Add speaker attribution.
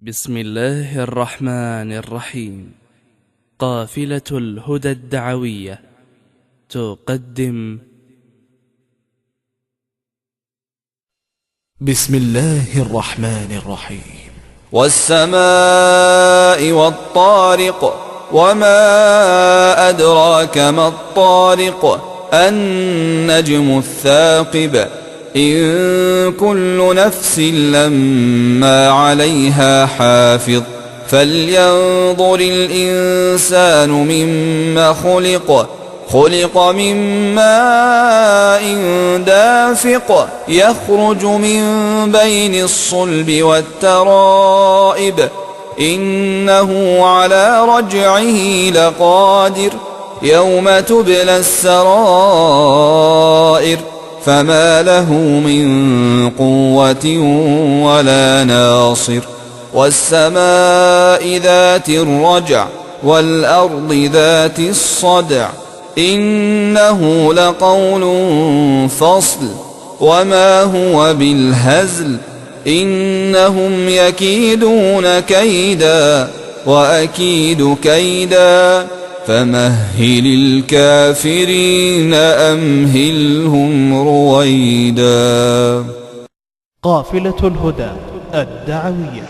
Speaker 1: بسم الله الرحمن الرحيم. قافلة الهدى الدعوية تقدم
Speaker 2: بسم الله الرحمن الرحيم.
Speaker 3: والسماء والطارق، وما أدراك ما الطارق، النجم الثاقب، إن كل نفس لما عليها حافظ. فلينظر الإنسان مما خلق من ماء دافق، يخرج من بين الصلب والترائب، إنه على رجعه لقادر، يوم تبلى السرائر، فما له من قوة ولا ناصر. والسماء ذات الرجع، والأرض ذات الصدع، إنه لقول فصل، وما هو بالهزل، إنهم يكيدون كيدا وأكيد كيدا، فمهل الكافرين أمهلهم رويدا.
Speaker 2: قافلة الهدى الدعوية.